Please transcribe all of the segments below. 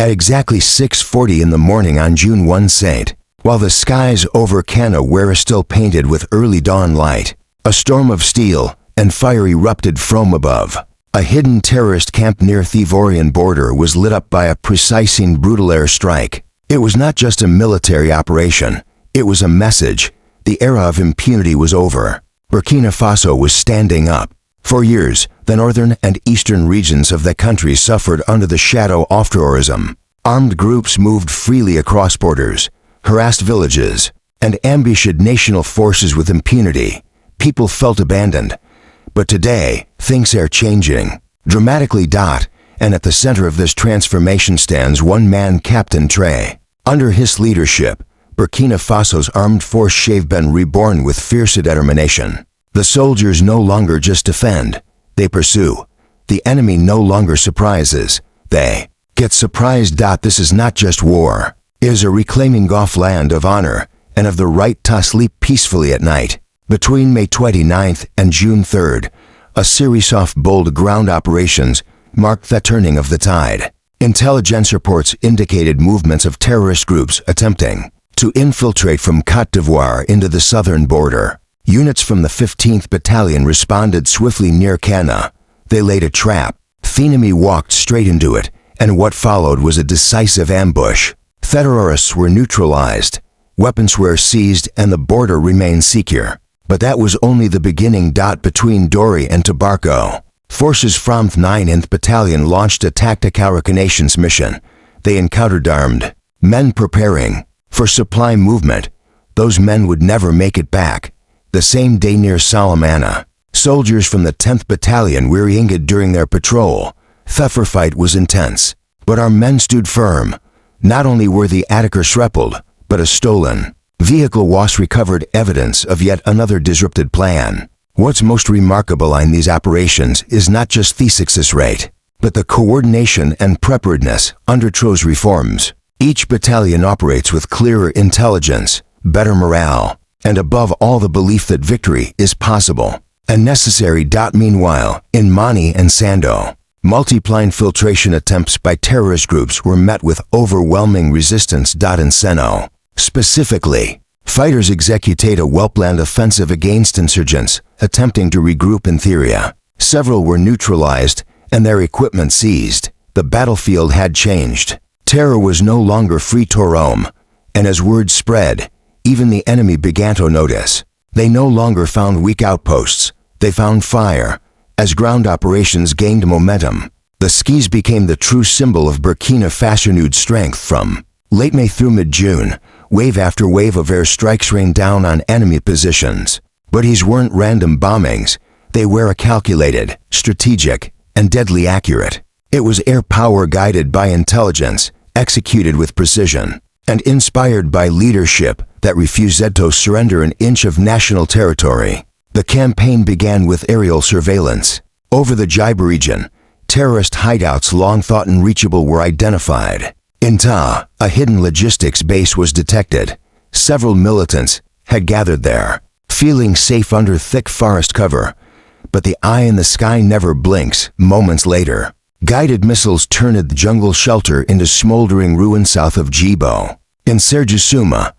At exactly 6:40 in the morning on June 1 Saint, while the skies over Kalana were still painted with early dawn light, a storm of steel and fire erupted from above. A hidden terrorist camp near the Ivorian border was lit up by a precise and brutal airstrike. It was not just a military operation, it was a message. The era of impunity was over. Burkina Faso was standing up. For years, the northern and eastern regions of the country suffered under the shadow of terrorism. Armed groups moved freely across borders, harassed villages, and ambushed national forces with impunity. People felt abandoned. But today, things are changing dramatically. And at the center of this transformation stands one man, Captain Traoré. Under his leadership, Burkina Faso's armed force have been reborn with fierce determination. The soldiers no longer just defend, they pursue. The enemy no longer surprises, they get surprised. This is not just war, it is a reclaiming of land of honor and of the right to sleep peacefully at night. Between May 29th and June 3rd, a series of bold ground operations marked the turning of the tide. Intelligence reports indicated movements of terrorist groups attempting to infiltrate from Côte d'Ivoire into the southern border. Units from the 15th Battalion responded swiftly near Kalana. They laid a trap. The enemy walked straight into it, and what followed was a decisive ambush. Terrorists were neutralized, weapons were seized, and the border remained secure. But that was only the beginning. Between Dori and Tobarco, forces from the 9th Battalion launched a tactical reconnaissance mission. They encountered armed men preparing for supply movement. Those men would never make it back. The same day near Salamana, soldiers from the 10th Battalion were injured during their patrol. The fight was intense, but our men stood firm. Not only were the attackers repelled, but a stolen vehicle was recovered, evidence of yet another disrupted plan. What's most remarkable in these operations is not just the success rate, but the coordination and preparedness under Traoré's reforms. Each battalion operates with clearer intelligence, better morale, and above all the belief that victory is possible and necessary. Meanwhile, in Mani and Sando, multiple infiltration attempts by terrorist groups were met with overwhelming resistance. In Seno, specifically, fighters executed a well-planned offensive against insurgents attempting to regroup in Theria. Several were neutralized and their equipment seized. The battlefield had changed. Terror was no longer free to roam, and as word spread, even the enemy began to notice. They no longer found weak outposts, they found fire. As ground operations gained momentum, the skis became the true symbol of Burkina Faso's strength. From late May through mid-June, wave after wave of airstrikes rained down on enemy positions. But these weren't random bombings, they were calculated, strategic, and deadly accurate. It was air power guided by intelligence, executed with precision, and inspired by leadership that refused to surrender an inch of national territory. The campaign began with aerial surveillance. Over the Djiba region, terrorist hideouts long thought unreachable were identified. In Ta, a hidden logistics base was detected. Several militants had gathered there, feeling safe under thick forest cover. But the eye in the sky never blinks. Moments later, guided missiles turned the jungle shelter into smoldering ruins south of Djibo. In Sergisuma,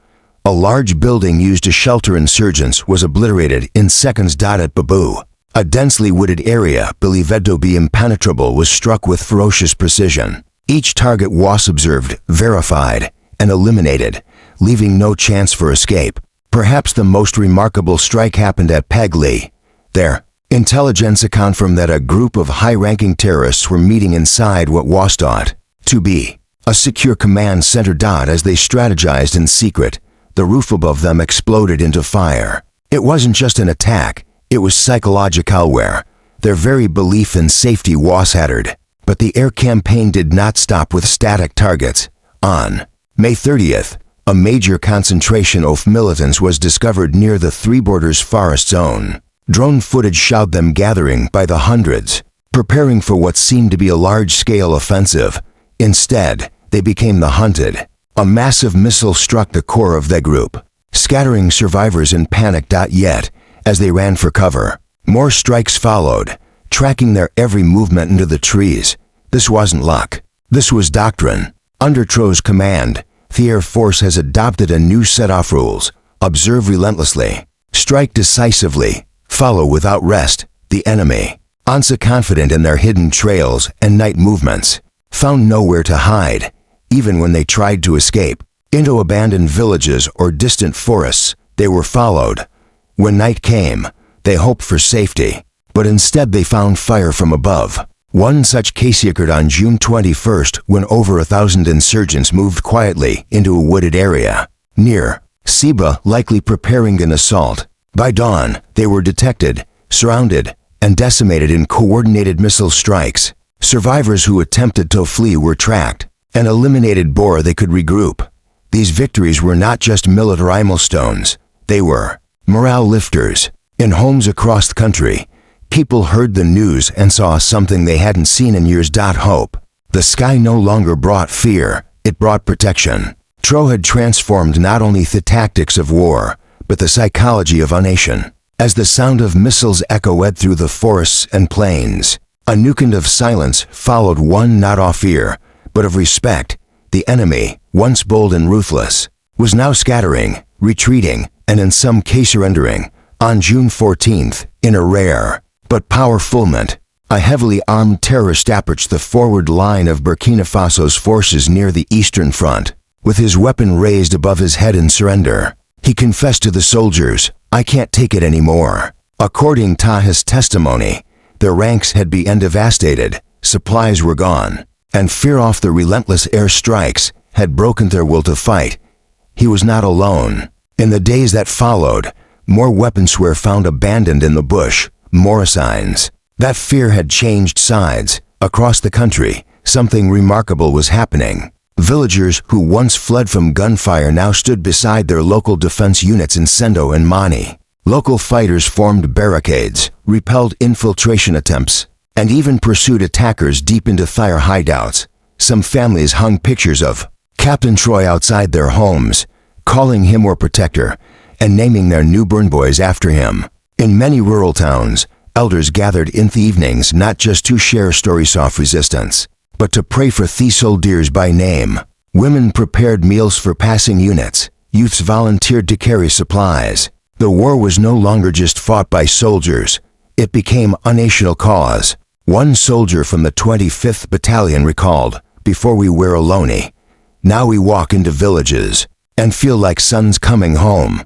a large building used to shelter insurgents was obliterated in seconds. At Babu, a densely wooded area believed to be impenetrable was struck with ferocious precision. Each target was observed, verified, and eliminated, leaving no chance for escape. Perhaps the most remarkable strike happened at Pegli. There, intelligence confirmed that a group of high-ranking terrorists were meeting inside what was thought to be a secure command center. As they strategized in secret, the roof above them exploded into fire. It wasn't just an attack, it was psychological where their very belief in safety was shattered. But the air campaign did not stop with static targets. On May 30th, a major concentration of militants was discovered near the Three Borders forest zone. Drone footage showed them gathering by the hundreds, preparing for what seemed to be a large-scale offensive. Instead, they became the hunted. A massive missile struck the core of the group, scattering survivors in panic. Yet, as they ran for cover, more strikes followed, tracking their every movement into the trees. This wasn't luck. This was doctrine. Under Traoré's command, the Air Force has adopted a new set of rules: observe relentlessly, strike decisively, follow without rest the enemy. Once confident in their hidden trails and night movements, found nowhere to hide, even when they tried to escape into abandoned villages or distant forests. They were followed. When night came, they hoped for safety, but instead they found fire from above. One such case occurred on June 21st when over 1,000 insurgents moved quietly into a wooded area near Siba, likely preparing an assault. By dawn, they were detected, surrounded, and decimated in coordinated missile strikes. Survivors who attempted to flee were tracked and eliminated before they could regroup. These victories were not just military milestones, they were morale lifters. In homes across the country, people heard the news and saw something they hadn't seen in years. Hope. The sky no longer brought fear, it brought protection. Traoré had transformed not only the tactics of war, but the psychology of a nation. As the sound of missiles echoed through the forests and plains, a new kind of silence followed, one not of fear, but of respect. The enemy, once bold and ruthless, was now scattering, retreating, and in some case surrendering. On June 14th, in a rare but powerful moment, a heavily armed terrorist approached the forward line of Burkina Faso's forces near the Eastern Front. With his weapon raised above his head in surrender, he confessed to the soldiers, "I can't take it anymore." According to his testimony, their ranks had been devastated, supplies were gone, and fear of the relentless air strikes had broken their will to fight. He was not alone. In the days that followed, more weapons were found abandoned in the bush, more signs that fear had changed sides. Across the country, something remarkable was happening. Villagers who once fled from gunfire now stood beside their local defense units in Sendo and Mani. Local fighters formed barricades, repelled infiltration attempts, and even pursued attackers deep into their hideouts. Some families hung pictures of Captain Traoré outside their homes, calling him their protector, and naming their newborn boys after him. In many rural towns, elders gathered in the evenings not just to share stories of resistance, but to pray for the soldiers by name. Women prepared meals for passing units. Youths volunteered to carry supplies. The war was no longer just fought by soldiers. It became a national cause. One soldier from the 25th Battalion recalled, "Before we were alone. Now we walk into villages and feel like sons coming home."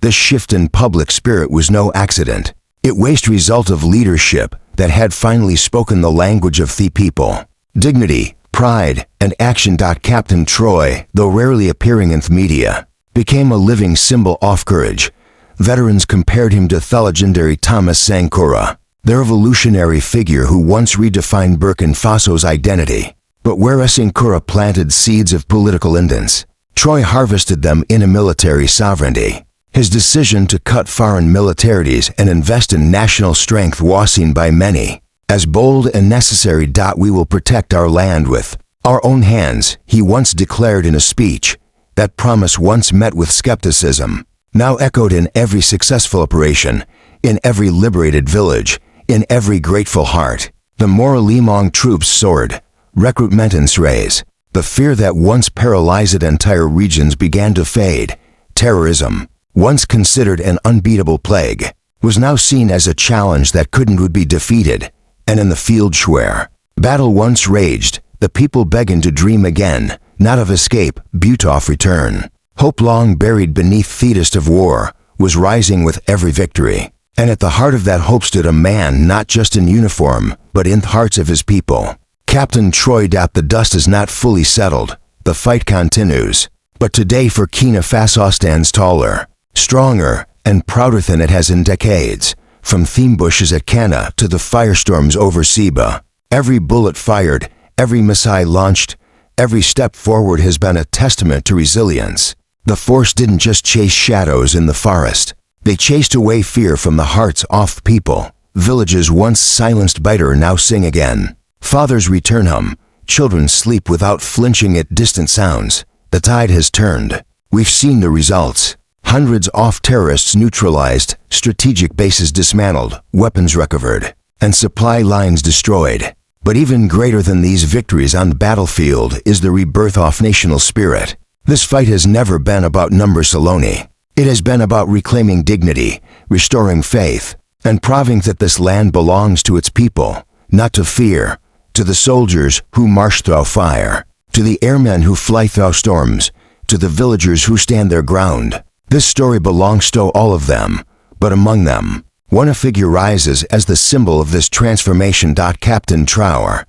This shift in public spirit was no accident. It was the result of leadership that had finally spoken the language of the people. Dignity, pride, and action. Captain Traoré, though rarely appearing in the media, became a living symbol of courage. Veterans compared him to the legendary Thomas Sankara, the revolutionary figure who once redefined Burkina Faso's identity. But whereas Sankara planted seeds of political independence, Traoré harvested them in a military sovereignty. His decision to cut foreign militarities and invest in national strength was seen by many as bold and necessary. "We will protect our land with our own hands," he once declared in a speech. That promise, once met with skepticism, now echoed in every successful operation, in every liberated village, in every grateful heart. The morale among troops soared, recruitments rose. The fear that once paralyzed entire regions began to fade. Terrorism, once considered an unbeatable plague, was now seen as a challenge that couldn't be defeated. And in the fields where battle once raged, the people began to dream again, not of escape, but of return. Hope, long buried beneath the dust of war, was rising with every victory. And at the heart of that hope stood a man not just in uniform, but in the hearts of his people. Captain Traoré. The dust is not fully settled. The fight continues. But today Burkina Faso stands taller, stronger, and prouder than it has in decades. From theme bushes at Kalana to the firestorms over Siba, every bullet fired, every missile launched, every step forward has been a testament to resilience. The force didn't just chase shadows in the forest. They chased away fear from the hearts of people. Villages once silenced biter now sing again. Fathers return home. Children sleep without flinching at distant sounds. The tide has turned. We've seen the results. Hundreds of terrorists neutralized, strategic bases dismantled, weapons recovered, and supply lines destroyed. But even greater than these victories on the battlefield is the rebirth of national spirit. This fight has never been about numbers alone. It has been about reclaiming dignity, restoring faith, and proving that this land belongs to its people, not to fear, to the soldiers who march through fire, to the airmen who fly through storms, to the villagers who stand their ground. This story belongs to all of them, but among them, one figure rises as the symbol of this transformation. Captain Traoré.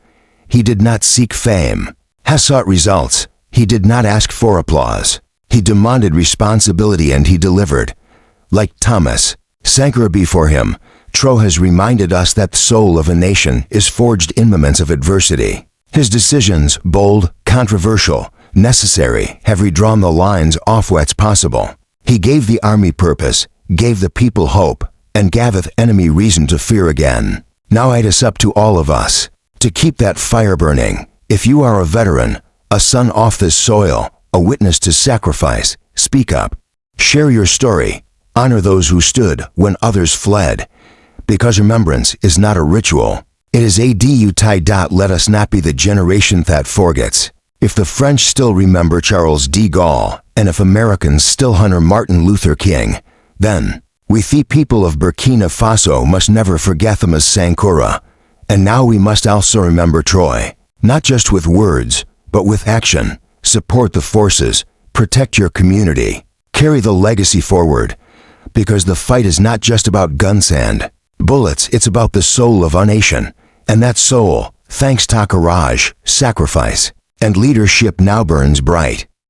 He did not seek fame, has sought results. He did not ask for applause. He demanded responsibility and he delivered. Like Thomas Sankara before him, Traoré has reminded us that the soul of a nation is forged in moments of adversity. His decisions, bold, controversial, necessary, have redrawn the lines off what's possible. He gave the army purpose, gave the people hope, and gaveth enemy reason to fear again. Now it is up to all of us to keep that fire burning. If you are a veteran, a son off this soil, a witness to sacrifice, speak up. Share your story. Honor those who stood when others fled. Because remembrance is not a ritual. It is a duty. Let us not be the generation that forgets. If the French still remember Charles de Gaulle, and if Americans still honor Martin Luther King, then we the people of Burkina Faso must never forget them as Sankara. And now we must also remember Traoré, not just with words, but with action. Support the forces, protect your community, carry the legacy forward, because the fight is not just about guns and bullets, it's about the soul of a nation. And that soul, thanks to courage, sacrifice, and leadership, now burns bright.